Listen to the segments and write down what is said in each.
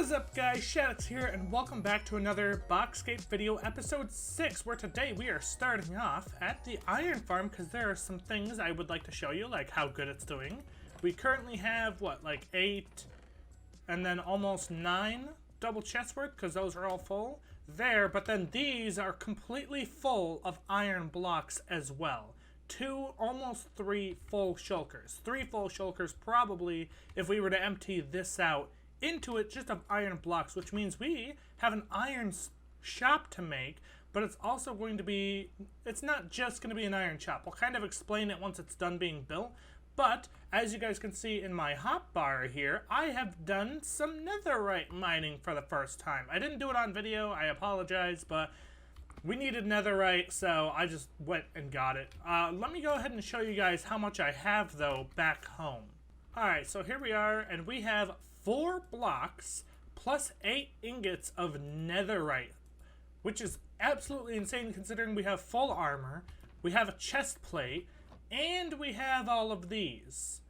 is up, guys? Shadix here, and welcome back to another Boxscape video, episode 6, where today we are starting off at the iron farm because there are some things I would like to show you, like how good it's doing. We currently have, what, like 8 and then almost 9 double chests worth because those are all full there, but then these are completely full of iron blocks as well. 2, almost 3 full shulkers. 3 full shulkers probably if we were to empty this out into it just of iron blocks, which means we have an iron shop to make, but it's also going to be, it's not just going to be an iron shop. We'll kind of explain it once it's done being built, but as you guys can see in my hotbar here, I have done some netherite mining for the first time. I didn't do it on video, I apologize, but we needed netherite, so I just went and got it. Let me go ahead and show you guys how much I have, though, back home. Alright, so here we are, and we have 4 blocks plus 8 ingots of netherite, which is absolutely insane considering we have full armor, we have a chest plate, and we have all of these,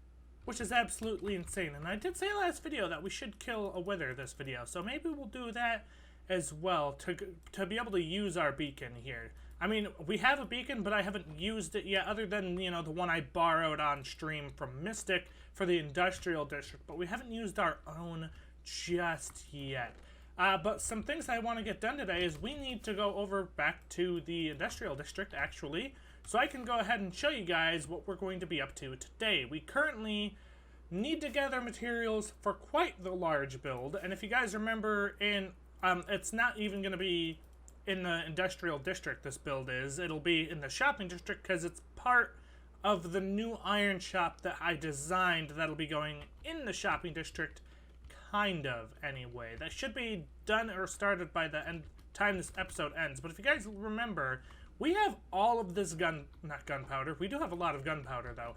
which is absolutely insane. And I did say last video that we should kill a wither this video, so maybe we'll do that as well to be able to use our beacon here. I mean, we have a beacon, but I haven't used it yet, other than, you know, the one I borrowed on stream from Mystic for the Industrial District, but we haven't used our own just yet. But some things I want to get done today is we need to go over back to the Industrial District, actually, so I can go ahead and show you guys what we're going to be up to today. We currently need to gather materials for quite the large build, and if you guys remember in, it's not even going to be in the Industrial District this build is. It'll be in the Shopping District because it's part of the new iron shop that I designed that'll be going in the Shopping District, kind of, anyway. That should be done or started by the time this episode ends. But if you guys remember, we have all of this not gunpowder, we do have a lot of gunpowder though,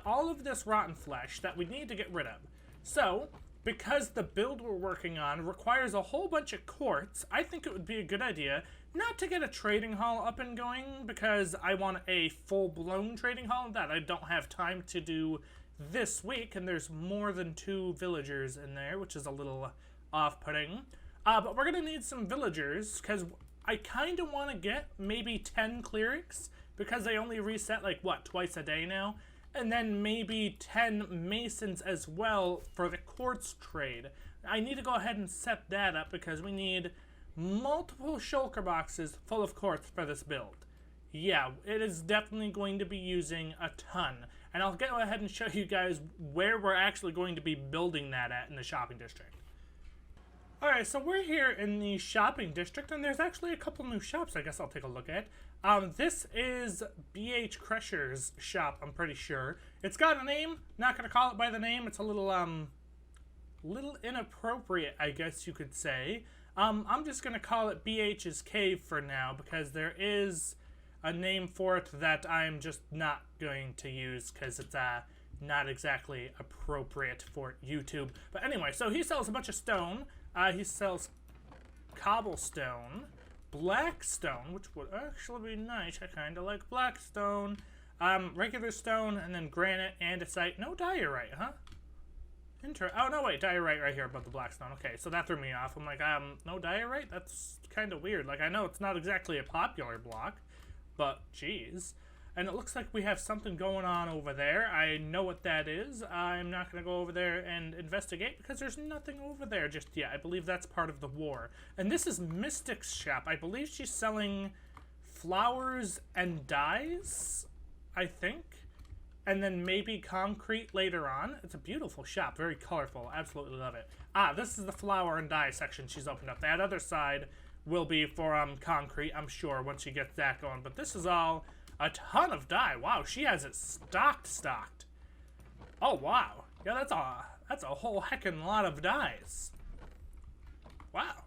all of this rotten flesh that we need to get rid of. So, because the build we're working on requires a whole bunch of quartz, I think it would be a good idea not to get a trading hall up and going, because I want a full-blown trading hall that I don't have time to do this week, and there's more than 2 villagers in there, which is a little off-putting. But we're going to need some villagers, because I kind of want to get maybe 10 clerics, because they only reset, like, what, twice a day now? And then maybe 10 masons as well for the quartz trade. I need to go ahead and set that up because we need multiple shulker boxes full of quartz for this build. Yeah, it is definitely going to be using a ton. And I'll go ahead and show you guys where we're actually going to be building that at in the shopping district. Alright, so we're here in the shopping district, and there's actually a couple new shops I guess I'll take a look at. This is BH Crusher's shop, I'm pretty sure. It's got a name, not gonna call it by the name, it's a little inappropriate, I guess you could say. I'm just gonna call it BH's Cave for now, because there is a name for it that I'm just not going to use, because it's, not exactly appropriate for YouTube. But anyway, so he sells a bunch of stone. He sells cobblestone, blackstone, which would actually be nice. I kind of like blackstone, regular stone, and then granite, andesite. No diorite, huh? Oh, no, wait, diorite right here above the blackstone. Okay, so that threw me off. I'm like, no diorite? That's kind of weird. Like, I know it's not exactly a popular block, but geez. And it looks like we have something going on over there. I know what that is. I'm not going to go over there and investigate because there's nothing over there just yet. I believe that's part of the war. And this is Mystic's shop. I believe she's selling flowers and dyes, I think. And then maybe concrete later on. It's a beautiful shop. Very colorful. Absolutely love it. This is the flower and dye section she's opened up. That other side will be for concrete, I'm sure, once she gets that going. But this is all a ton of dye. Wow, she has it stocked. Oh, wow. Yeah, that's a whole heckin' lot of dyes. Wow.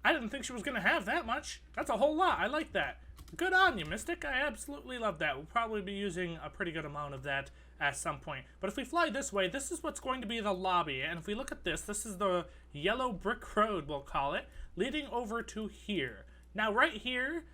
I didn't think she was going to have that much. That's a whole lot. I like that. Good on you, Mystic. I absolutely love that. We'll probably be using a pretty good amount of that at some point. But if we fly this way, this is what's going to be the lobby. And if we look at this, this is the yellow brick road, we'll call it, leading over to here. Now, right here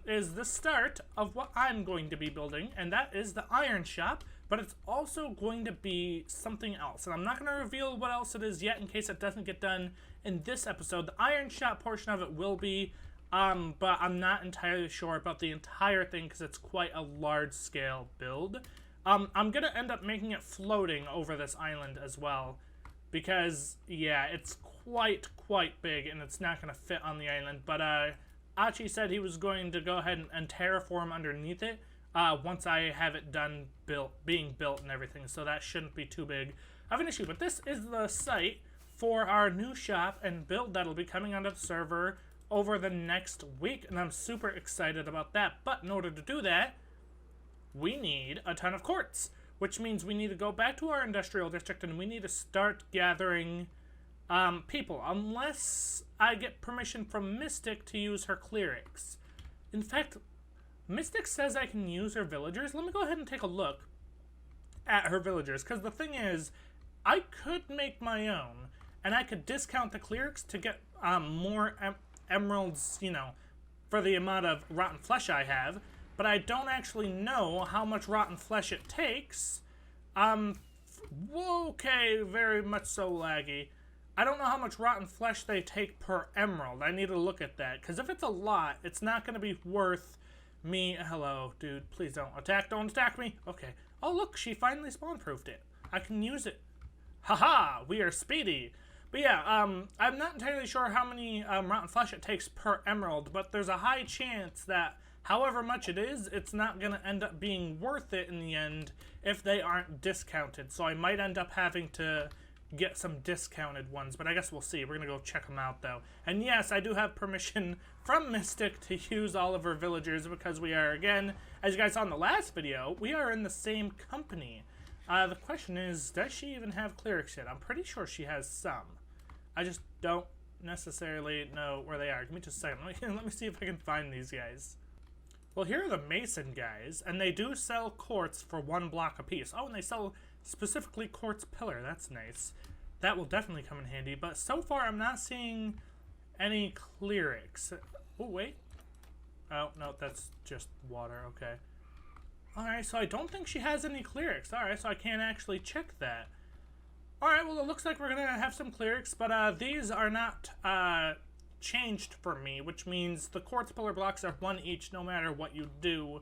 is the start of what I'm going to be building, and that is the iron shop, but it's also going to be something else. And I'm not going to reveal what else it is yet in case it doesn't get done in this episode. The iron shop portion of it will be, but I'm not entirely sure about the entire thing because it's quite a large scale build. I'm gonna end up making it floating over this island as well, because yeah, it's quite big and it's not gonna fit on the island. But Achi said he was going to go ahead and terraform underneath it once I have it done being built and everything, so that shouldn't be too big of an issue. But this is the site for our new shop and build that'll be coming onto the server over the next week, and I'm super excited about that. But in order to do that, we need a ton of quartz, which means we need to go back to our industrial district and we need to start gathering people, unless I get permission from Mystic to use her clerics. In fact, Mystic says I can use her villagers. Let me go ahead and take a look at her villagers, because the thing is, I could make my own, and I could discount the clerics to get more emeralds, you know, for the amount of rotten flesh I have, but I don't actually know how much rotten flesh it takes. Okay, very much so laggy. I don't know how much rotten flesh they take per emerald. I need to look at that, because if it's a lot, it's not going to be worth me. Hello, dude, please don't attack me. Okay. Oh, look, she finally spawn-proofed it. I can use it. Haha, we are speedy. But yeah, I'm not entirely sure how many rotten flesh it takes per emerald, but there's a high chance that however much it is, it's not going to end up being worth it in the end if they aren't discounted. So I might end up having to get some discounted ones, but I guess we'll see. We're going to go check them out, though. And yes, I do have permission from Mystic to use all of her villagers, because we are, again, as you guys saw in the last video, we are in the same company. The question is, does she even have clerics yet? I'm pretty sure she has some. I just don't necessarily know where they are. Give me just a second. Let me see if I can find these guys. Well, here are the mason guys, and they do sell quartz for 1 block apiece. Oh, and they sell specifically quartz pillar. That's nice. That will definitely come in handy, but so far I'm not seeing any clerics. Oh, wait. Oh, no, that's just water. Okay. Alright, so I don't think she has any clerics. Alright, so I can't actually check that. Alright, well, it looks like we're going to have some clerics, but these are not changed for me, which means the quartz pillar blocks are 1 each no matter what you do,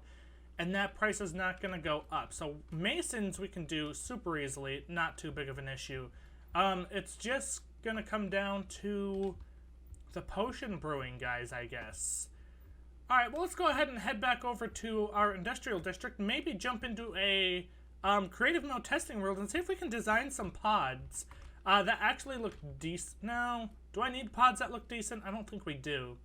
and that price is not going to go up. So masons we can do super easily, not too big of an issue. It's just going to come down to the potion brewing guys, I guess. Alright, well, let's go ahead and head back over to our industrial district, maybe jump into a creative mode testing world and see if we can design some pods that actually look decent. No, do I need pods that look decent? I don't think we do.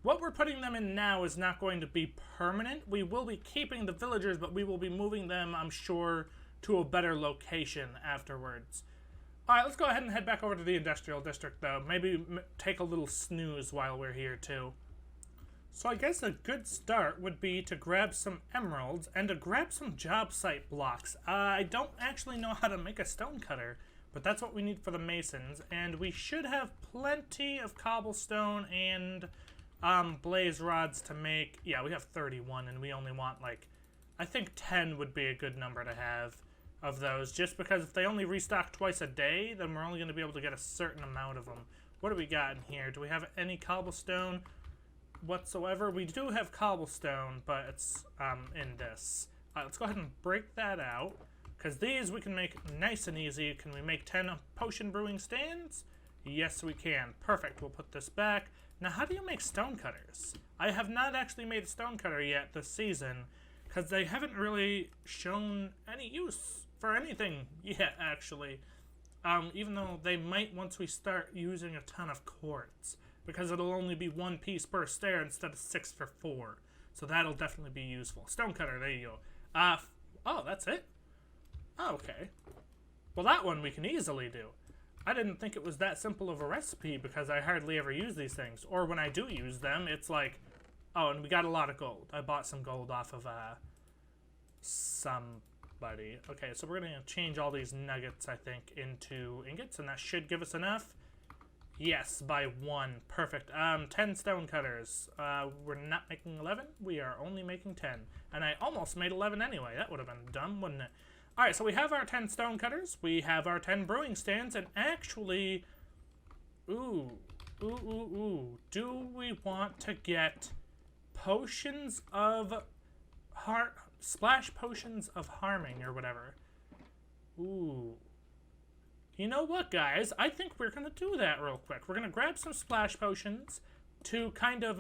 What we're putting them in now is not going to be permanent. We will be keeping the villagers, but we will be moving them, I'm sure, to a better location afterwards. Alright, let's go ahead and head back over to the industrial district, though. Maybe take a little snooze while we're here, too. So I guess a good start would be to grab some emeralds and to grab some job site blocks. I don't actually know how to make a stone cutter, but that's what we need for the masons, and we should have plenty of cobblestone and blaze rods to make. Yeah, we have 31, and we only want, like, I think 10 would be a good number to have of those, just because if they only restock twice a day, then we're only going to be able to get a certain amount of them. What do we got in here? Do we have any cobblestone whatsoever? We do have cobblestone, but it's in this. Let's go ahead and break that out, because these we can make nice and easy. Can we make 10 potion brewing stands? Yes, we can. Perfect. We'll put this back. Now, how do you make stone cutters? I have not actually made a stone cutter yet this season, because they haven't really shown any use for anything yet, actually. Even though they might once we start using a ton of quartz, because it'll only be 1 piece per stair instead of 6 for 4. So that'll definitely be useful. Stone cutter, there you go. Oh, that's it? Oh, okay. Well, that one we can easily do. I didn't think it was that simple of a recipe, because I hardly ever use these things. Or when I do use them, it's like, oh, and we got a lot of gold. I bought some gold off of somebody. Okay, so we're going to change all these nuggets, I think, into ingots, and that should give us enough. Yes, by 1. Perfect. 10 stone cutters. We're not making 11. We are only making 10. And I almost made 11 anyway. That would have been dumb, wouldn't it? Alright, so we have our 10 stone cutters. We have our 10 brewing stands. And actually, Ooh. Do we want to get potions of splash potions of harming or whatever? Ooh. You know what, guys? I think we're gonna do that real quick. We're gonna grab some splash potions to kind of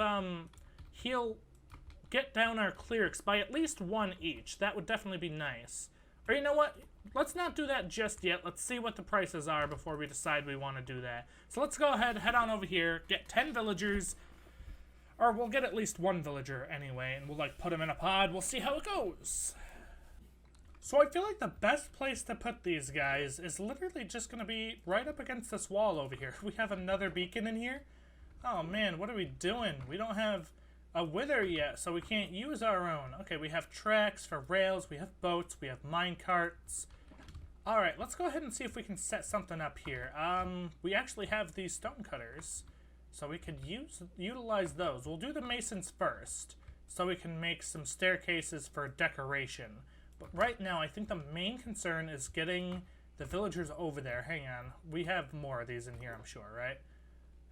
get down our clerics by at least one each. That would definitely be nice. Or you know what? Let's not do that just yet. Let's see what the prices are before we decide we want to do that. So let's go ahead, head on over here, get 10 villagers. Or we'll get at least one villager anyway, and we'll like put him in a pod. We'll see how it goes. So I feel like the best place to put these guys is literally just going to be right up against this wall over here. We have another beacon in here. Oh man, what are we doing? We don't have a wither yet, so we can't use our own. Okay, we have tracks for rails, we have boats, we have mine carts. Alright, let's go ahead and see if we can set something up here. We actually have these stone cutters, so we could utilize those. We'll do the masons first, so we can make some staircases for decoration. But right now, I think the main concern is getting the villagers over there. Hang on, we have more of these in here, I'm sure, right?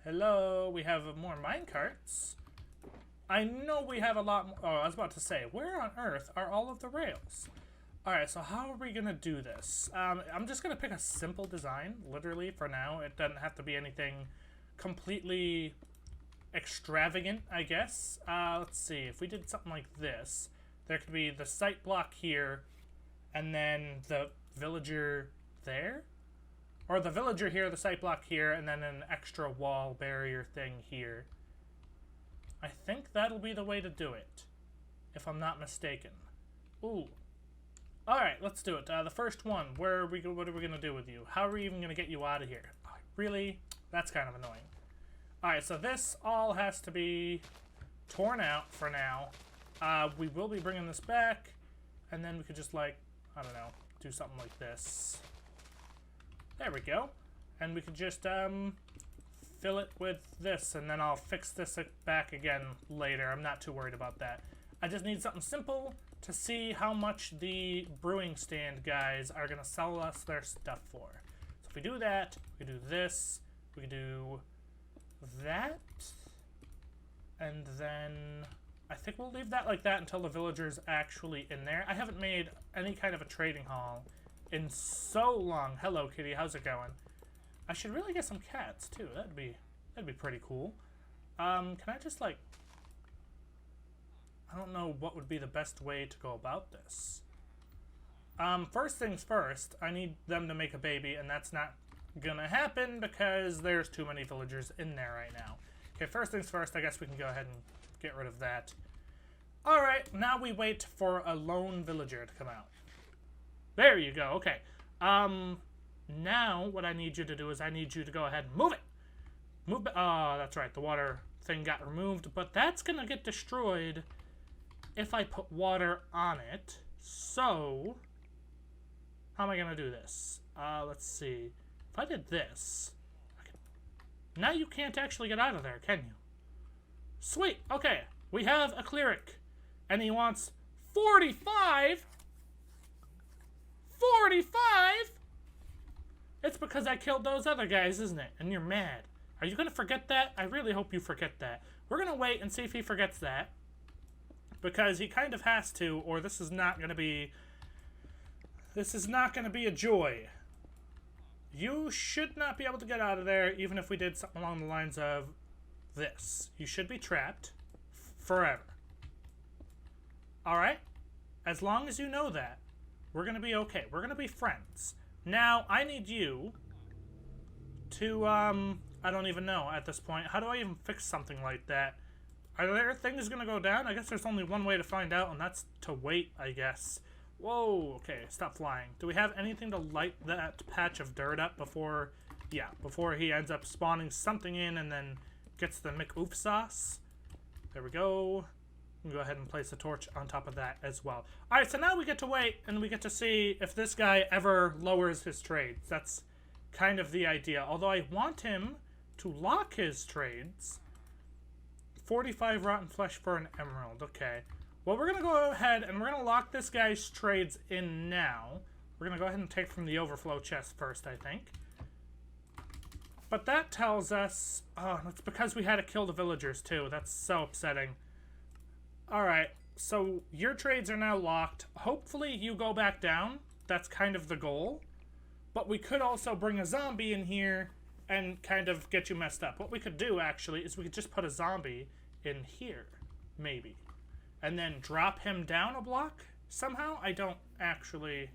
Hello, we have more mine carts. I know we have a lot more. Oh, I was about to say, where on earth are all of the rails? Alright, so how are we going to do this? I'm just going to pick a simple design, literally, for now. It doesn't have to be anything completely extravagant, I guess. Let's see, if we did something like this, there could be the site block here, and then the villager there? Or the villager here, the site block here, and then an extra wall barrier thing here. I think that'll be the way to do it, if I'm not mistaken. Ooh. Alright, let's do it. The first one, what are we going to do with you? How are we even going to get you out of here? Really? That's kind of annoying. Alright, so this all has to be torn out for now. We will be bringing this back, and then we could just, like, I don't know, do something like this. There we go. And we could just, fill it with this, and then I'll fix this back again later. I'm not too worried about that. I just need something simple to see how much the brewing stand guys are going to sell us their stuff for. So if we do that, we do this, we can do that, and then I think we'll leave that like that until the villager's actually in there. I haven't made any kind of a trading hall in so long. Hello, kitty. How's it going? I should really get some cats too. That'd be pretty cool. Can I just like, I don't know what would be the best way to go about this. First things first, I need them to make a baby, and that's not gonna happen because there's too many villagers in there right now. Okay, first things first, I guess we can go ahead and get rid of that. Alright, now we wait for a lone villager to come out. There you go, okay. Now what I need you to do is I need you to go ahead and move it. Oh, that's right, the water thing got removed, but that's gonna get destroyed if I put water on it. So, how am I gonna do this? Let's see. If I did this, now you can't actually get out of there, can you? Sweet, okay. We have a cleric, and he wants 45? 45? It's because I killed those other guys, isn't it? And you're mad. Are you going to forget that? I really hope you forget that. We're going to wait and see if he forgets that. Because he kind of has to, or this is not going to be... This is not going to be a joy. You should not be able to get out of there, even if we did something along the lines of this. You should be trapped forever. Alright? As long as you know that, we're going to be okay. We're going to be friends. Now, I need you to, I don't even know at this point. How do I even fix something like that? Are there things going to go down? I guess there's only one way to find out, and that's to wait, I guess. Whoa, okay, stop flying. Do we have anything to light that patch of dirt up before, yeah, before he ends up spawning something in and then gets the McOof sauce? There we go. We can go ahead and place a torch on top of that as well. Alright, so now we get to wait, and we get to see if this guy ever lowers his trades. That's kind of the idea. Although I want him to lock his trades. 45 rotten flesh for an emerald. Okay. Well, we're going to go ahead and we're going to lock this guy's trades in now. We're going to go ahead and take from the overflow chest first, I think. But that tells us... Oh, it's because we had to kill the villagers, too. That's so upsetting. Alright, so your trades are now locked. Hopefully you go back down. That's kind of the goal. But we could also bring a zombie in here and kind of get you messed up. What we could do, actually, is we could just put a zombie in here. Maybe. And then drop him down a block somehow? I don't actually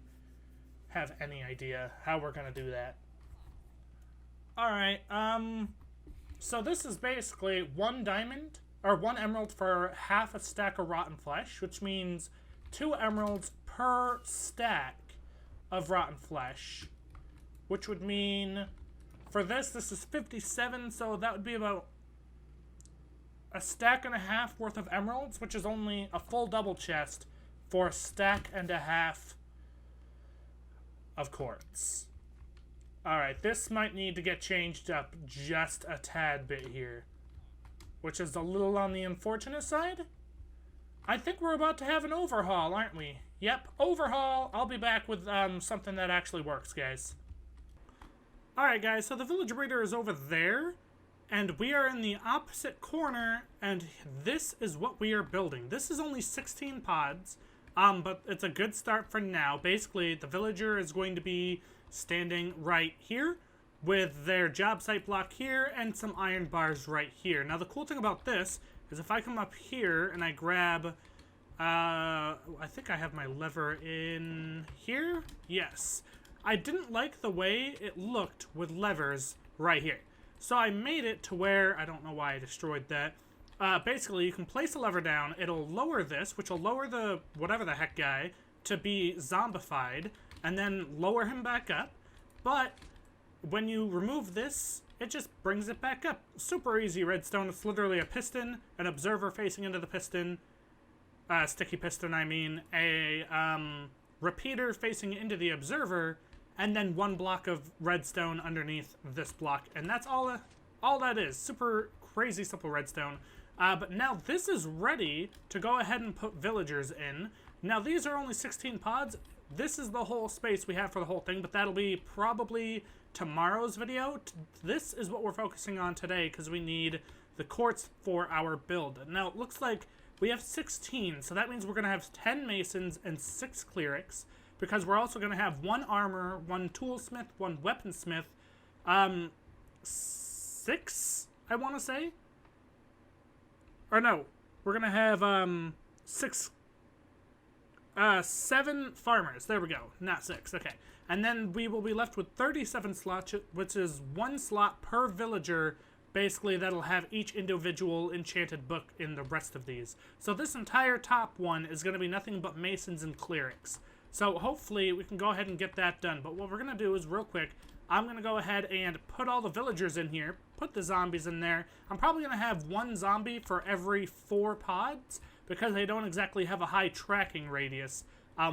have any idea how we're going to do that. Alright, so this is basically 1 diamond, or 1 emerald for half a stack of rotten flesh, which means 2 emeralds per stack of rotten flesh, which would mean for this is 57, so that would be about a stack and a half worth of emeralds, which is only a full double chest for a stack and a half of quartz. Alright, this might need to get changed up just a tad bit here, which is a little on the unfortunate side. I think we're about to have an overhaul, aren't we? Yep, overhaul. I'll be back with something that actually works, guys. Alright, guys, so the village breeder is over there, and we are in the opposite corner, and this is what we are building. This is only 16 pods, but it's a good start for now. Basically, the villager is going to be standing right here with their job site block here and some iron bars right here. Now, the cool thing about this is if I come up here and I grab, I think I have my lever in here. Yes. I didn't like the way it looked with levers right here. So I made it to where, I don't know why I destroyed that. Basically, you can place a lever down. It'll lower this, which will lower the whatever the heck guy to be zombified, and then lower him back up. But when you remove this, it just brings it back up. Super easy redstone. It's literally a piston, an observer facing into the piston, sticky piston I mean, a repeater facing into the observer, and then 1 block of redstone underneath this block. And that's all that is. Super crazy simple redstone. But now this is ready to go ahead and put villagers in. Now these are only 16 pods. This is the whole space we have for the whole thing, but that'll be probably tomorrow's video. This is what we're focusing on today because we need the quartz for our build. Now it looks like we have 16, so that means we're going to have 10 masons and 6 clerics, because we're also going to have 1 armor, 1 toolsmith, 1 weaponsmith, 6, I want to say? Or no, we're going to have 7 farmers. There we go. Not 6. Okay. And then we will be left with 37 slots, which is 1 slot per villager. Basically, that'll have each individual enchanted book in the rest of these. So this entire top one is going to be nothing but masons and clerics. So hopefully we can go ahead and get that done. But what we're going to do is, real quick, I'm going to go ahead and put all the villagers in here, put the zombies in there. I'm probably going to have 1 zombie for every 4 pods, because they don't exactly have a high tracking radius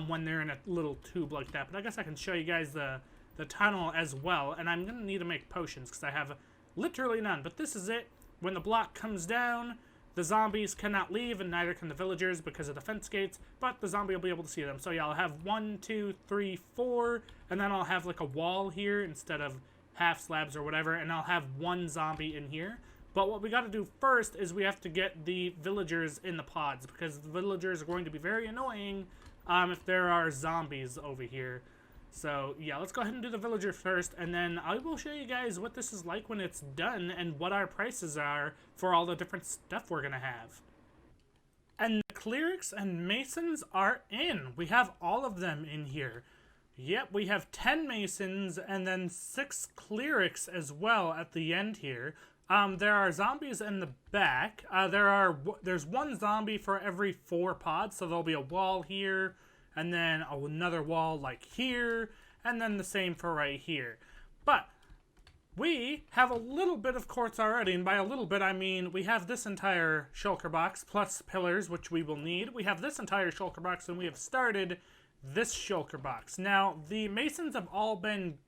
when they're in a little tube like that. But I guess I can show you guys the tunnel as well. And I'm going to need to make potions because I have literally none. But this is it. When the block comes down, the zombies cannot leave, and neither can the villagers because of the fence gates. But the zombie will be able to see them. So yeah, I'll have 1, 2, 3, 4. And then I'll have like a wall here instead of half slabs or whatever. And I'll have 1 zombie in here. But what we got to do first is we have to get the villagers in the pods, because the villagers are going to be very annoying if there are zombies over here. So yeah, let's go ahead and do the villager first, and then I will show you guys what this is like when it's done and what our prices are for all the different stuff we're going to have. And the clerics and masons are in. We have all of them in here. Yep, we have 10 masons and then 6 clerics as well at the end here. There are zombies in the back. There's 1 zombie for every 4 pods, so there'll be a wall here, and then another wall like here, and then the same for right here. But we have a little bit of quartz already, and by a little bit I mean we have this entire shulker box plus pillars, which we will need. We have this entire shulker box, and we have started this shulker box. Now, the masons have all been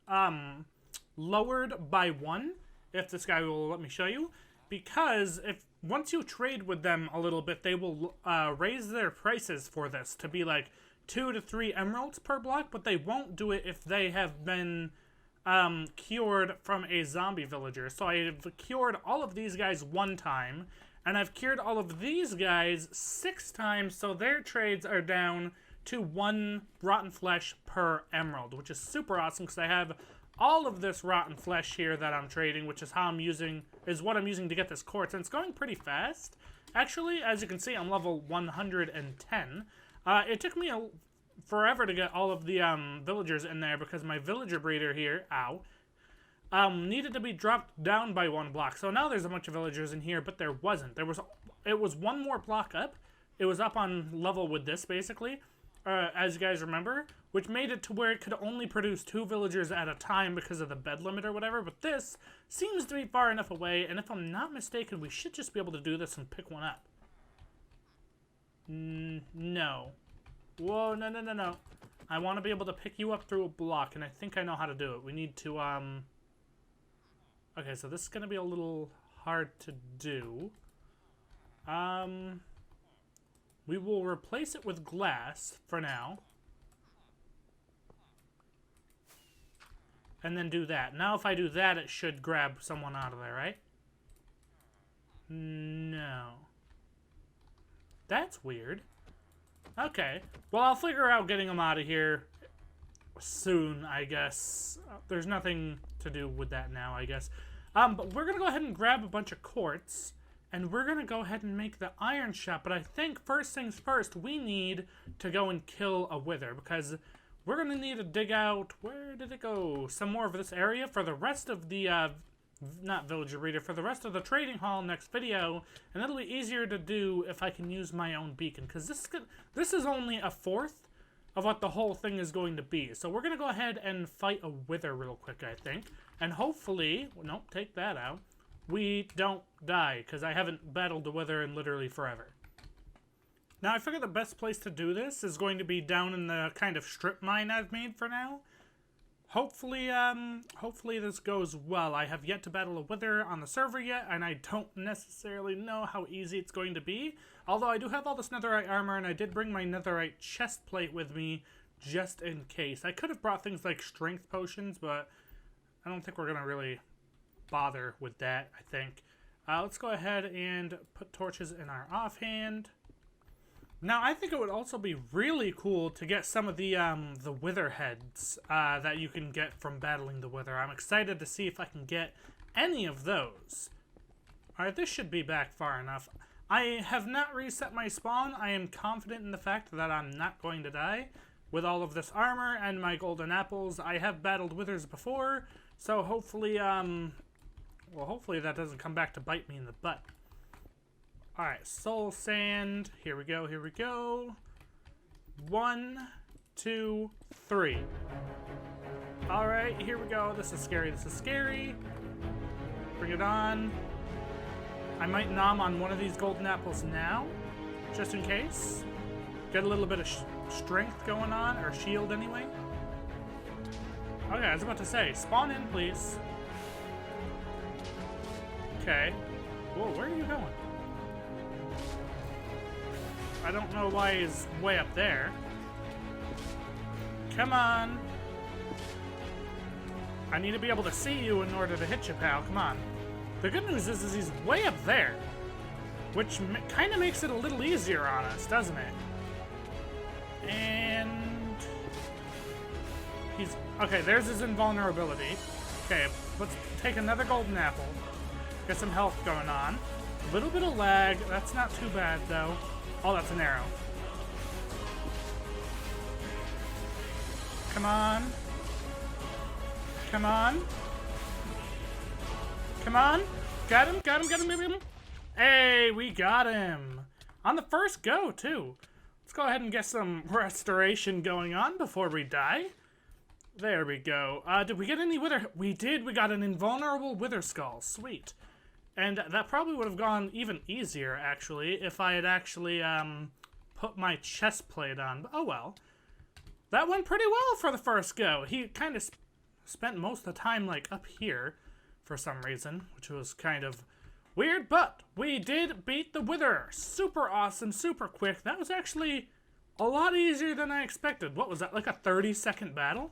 lowered by 1. If this guy will let me show you, because once you trade with them a little bit, they will raise their prices for this to be like 2 to 3 emeralds per block, but they won't do it if they have been cured from a zombie villager. So I've cured all of these guys 1 time, and I've cured all of these guys 6 times, so their trades are down to 1 rotten flesh per emerald, which is super awesome because I have all of this rotten flesh here that I'm trading, which is what I'm using to get this quartz, and it's going pretty fast. Actually, as you can see, I'm level 110. It took me forever to get all of the villagers in there because my villager breeder here, needed to be dropped down by 1 block. So now there's a bunch of villagers in here, but there wasn't. It was 1 more block up. It was up on level with this, basically, as you guys remember, which made it to where it could only produce 2 villagers at a time because of the bed limit or whatever. But this seems to be far enough away, and if I'm not mistaken, we should just be able to do this and pick one up. No. Whoa, no. I want to be able to pick you up through a block, and I think I know how to do it. We need to, okay, so this is going to be a little hard to do. We will replace it with glass for now. And then do that. Now if I do that, it should grab someone out of there, right? No. That's weird. Okay. Well, I'll figure out getting them out of here soon, I guess. There's nothing to do with that now, I guess. But we're going to go ahead and grab a bunch of quartz. And we're going to go ahead and make the iron shop. But I think first things first, we need to go and kill a wither. Because we're going to need to dig out, where did it go? Some more of this area for the rest of the, not villager breeder, for the rest of the trading hall next video. And it'll be easier to do if I can use my own beacon. Because this is only a 1/4 of what the whole thing is going to be. So we're going to go ahead and fight a wither real quick, I think. And hopefully, nope, take that out. We don't die, because I haven't battled the wither in literally forever. Now, I figure the best place to do this is going to be down in the kind of strip mine I've made for now. Hopefully this goes well. I have yet to battle a wither on the server yet, and I don't necessarily know how easy it's going to be. Although I do have all this netherite armor, and I did bring my netherite chest plate with me just in case. I could have brought things like strength potions, but I don't think we're going to really bother with that, I think. Let's go ahead and put torches in our offhand. Now, I think it would also be really cool to get some of the wither heads that you can get from battling the wither. I'm excited to see if I can get any of those. Alright, this should be back far enough. I have not reset my spawn. I am confident in the fact that I'm not going to die with all of this armor and my golden apples. I have battled withers before, so hopefully, well, hopefully that doesn't come back to bite me in the butt. Alright, soul sand. Here we go, here we go. 1, 2, 3. Alright, here we go. This is scary, this is scary. Bring it on. I might nom on one of these golden apples now, just in case. Get a little bit of strength going on, or shield anyway. Okay, I was about to say, spawn in, please. Okay. Whoa, where are you going? I don't know why he's way up there. Come on. I need to be able to see you in order to hit you, pal. Come on. The good news is he's way up there, which kind of makes it a little easier on us, doesn't it? And he's... Okay, there's his invulnerability. Okay, let's take another golden apple. Get some health going on. A little bit of lag. That's not too bad, though. Oh, that's an arrow. Come on. Come on. Come on. Got him, got him, got him, got him. Hey, we got him. On the first go, too. Let's go ahead and get some restoration going on before we die. There we go. Did we get any wither? We did. We got an invulnerable wither skull. Sweet. And that probably would have gone even easier, actually, if I had actually put my chest plate on. But, oh well. That went pretty well for the first go. He kind of spent most of the time, like, up here for some reason, which was kind of weird. But we did beat the wither. Super awesome, super quick. That was actually a lot easier than I expected. What was that, like a 30-second battle?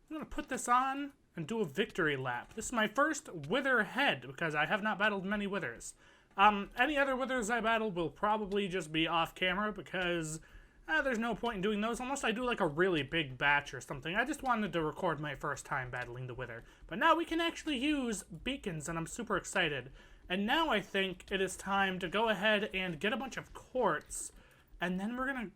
I'm going to put this on and do a victory lap. This is my first Wither head, because I have not battled many Withers. Any other Withers I battle will probably just be off camera, because there's no point in doing those unless I do like a really big batch or something. I just wanted to record my first time battling the Wither. But now we can actually use beacons, and I'm super excited. And now I think it is time to go ahead and get a bunch of quartz, and then we're gonna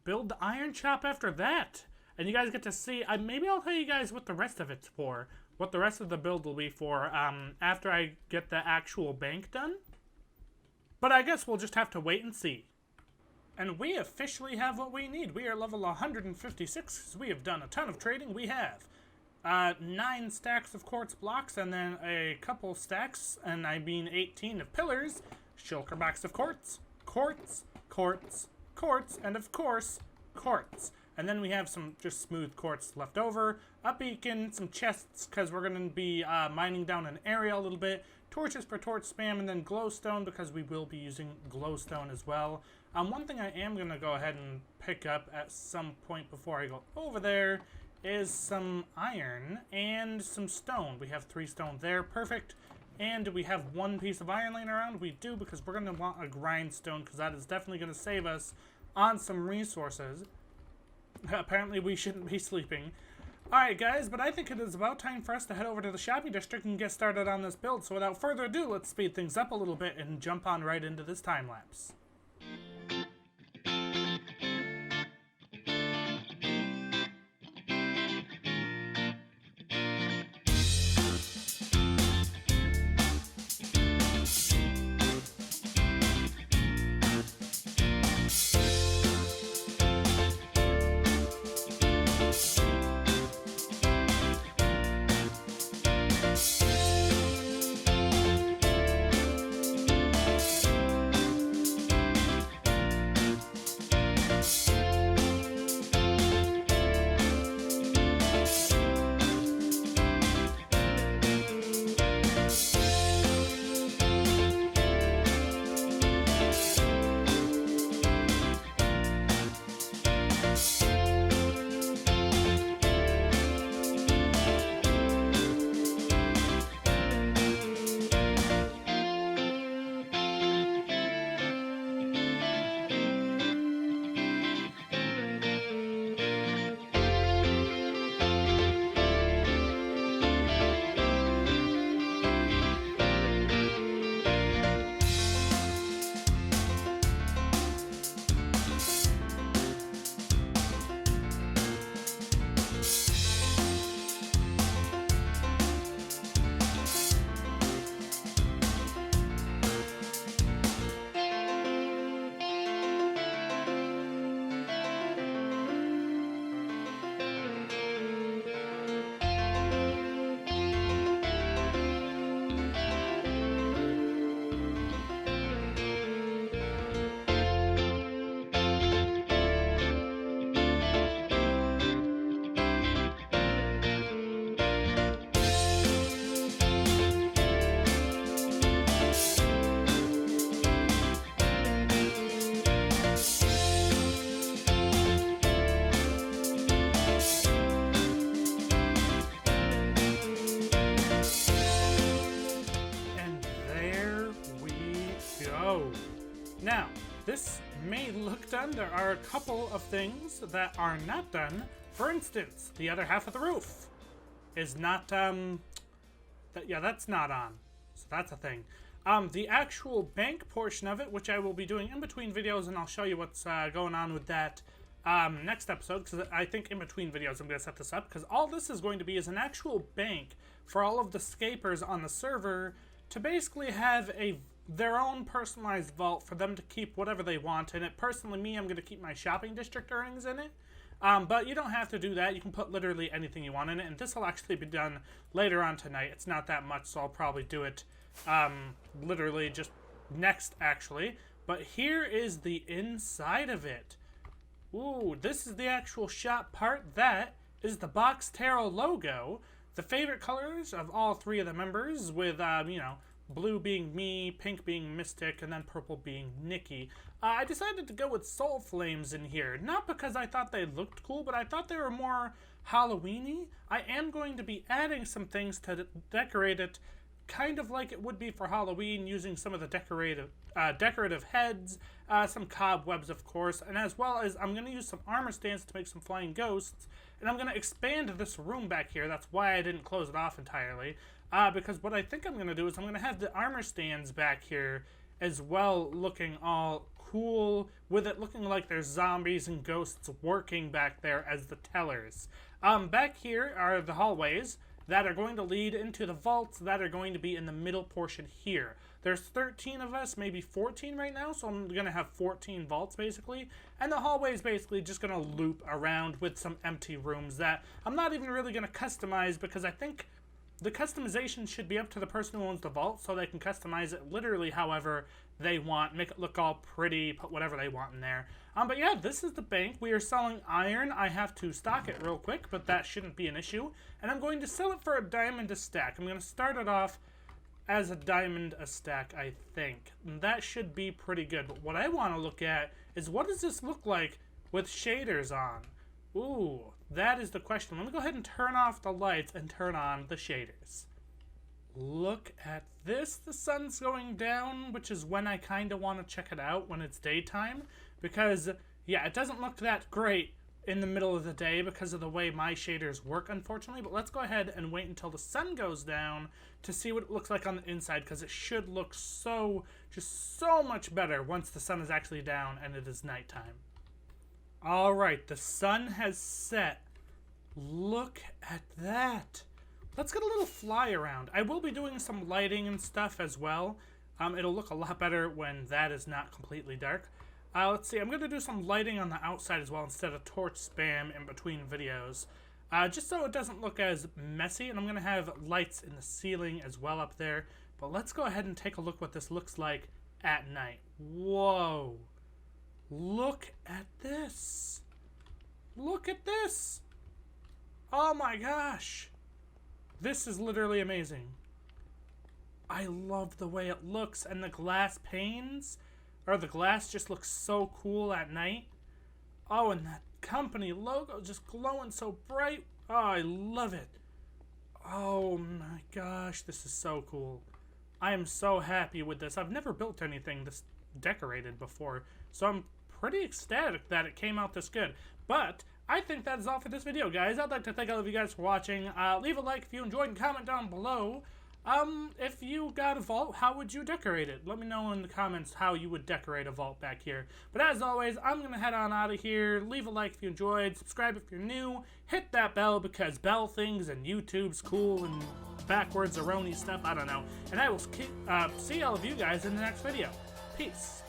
build the iron chop after that. And you guys get to see, maybe I'll tell you guys what the rest of it's for, what the rest of the build will be for after I get the actual bank done. But I guess we'll just have to wait and see. And we officially have what we need. We are level 156, because we have done a ton of trading. We have 9 stacks of quartz blocks, and then a couple stacks, and I mean 18 of pillars, shulker box of quartz, quartz, quartz, quartz, and of course, quartz. And then we have some just smooth quartz left over, a beacon, some chests, because we're going to be mining down an area a little bit, torches for torch spam, and then glowstone, because we will be using glowstone as well. One thing I am going to go ahead and pick up at some point before I go over there is some iron and some stone. We have 3 stone there, perfect. And do we have 1 piece of iron laying around? We do, because we're going to want a grindstone, because that is definitely going to save us on some resources. Apparently we shouldn't be sleeping. Alright guys, but I think it is about time for us to head over to the shopping district and get started on this build. So without further ado, let's speed things up a little bit and jump on right into this time lapse. Now, this may look done. There are a couple of things that are not done. For instance, the other half of the roof is not, that's not on. So that's a thing. The actual bank portion of it, which I will be doing in between videos, and I'll show you what's going on with that next episode, because I think in between videos I'm going to set this up, because all this is going to be is an actual bank for all of the scapers on the server to basically have their own personalized vault for them to keep whatever they want in it. Personally, I'm going to keep my shopping district earnings in it. But you don't have to do that. You can put literally anything you want in it, and this will actually be done later on tonight. It's not that much, so I'll probably do it literally just next, actually. But here is the inside of it. Ooh, this is the actual shop part. That is the Box Tarot logo. The favorite colors of all 3 of the members, with, blue being me, pink being Mystic, and then purple being Nikki. I decided to go with Soul Flames in here, not because I thought they looked cool, but I thought they were more Halloween-y. I am going to be adding some things to decorate it kind of like it would be for Halloween, using some of the decorative heads, some cobwebs, of course, and as well as I'm going to use some armor stands to make some flying ghosts, and I'm going to expand this room back here. That's why I didn't close it off entirely, because what I think I'm going to do is I'm going to have the armor stands back here as well, looking all cool, with it looking like there's zombies and ghosts working back there as the tellers. Back here are the hallways that are going to lead into the vaults that are going to be in the middle portion here. There's 13 of us, maybe 14 right now, so I'm going to have 14 vaults basically, and the hallway is basically just going to loop around with some empty rooms that I'm not even really going to customize, because I think the customization should be up to the person who owns the vault, so they can customize it literally however they want, make it look all pretty, put whatever they want in there. But yeah, this is the bank. We are selling iron. I have to stock it real quick, but that shouldn't be an issue. And I'm going to sell it for a diamond a stack. I'm going to start it off as a diamond a stack, I think. And that should be pretty good. But what I want to look at is, what does this look like with shaders on? Ooh, that is the question. Let me go ahead and turn off the lights and turn on the shaders. Look at this. The sun's going down, which is when I kind of want to check it out, when it's daytime. Because, yeah, it doesn't look that great in the middle of the day because of the way my shaders work, unfortunately. But let's go ahead and wait until the sun goes down to see what it looks like on the inside, because it should look just so much better once the sun is actually down and it is nighttime. Alright, the sun has set. Look at that. Let's get a little fly around. I will be doing some lighting and stuff as well. It'll look a lot better when that is not completely dark. Let's see, I'm going to do some lighting on the outside as well instead of torch spam in between videos. Just so it doesn't look as messy, and I'm going to have lights in the ceiling as well up there. But let's go ahead and take a look what this looks like at night. Whoa. Look at this. Look at this. Oh my gosh. This is literally amazing. I love the way it looks, and the glass panes, or the glass just looks so cool at night. Oh, and that company logo just glowing so bright. Oh, I love it. Oh my gosh, this is so cool. I am so happy with this. I've never built anything this decorated before, so I'm pretty ecstatic that it came out this good. But I think that is all for this video, guys. I'd like to thank all of you guys for watching. Leave a like if you enjoyed and comment down below. If you got a vault, how would you decorate it? Let me know in the comments how you would decorate a vault back here. But as always, I'm going to head on out of here. Leave a like if you enjoyed. Subscribe if you're new. Hit that bell, because bell things and YouTube's cool and backwards erroneous stuff. I don't know. And I will see all of you guys in the next video. Peace.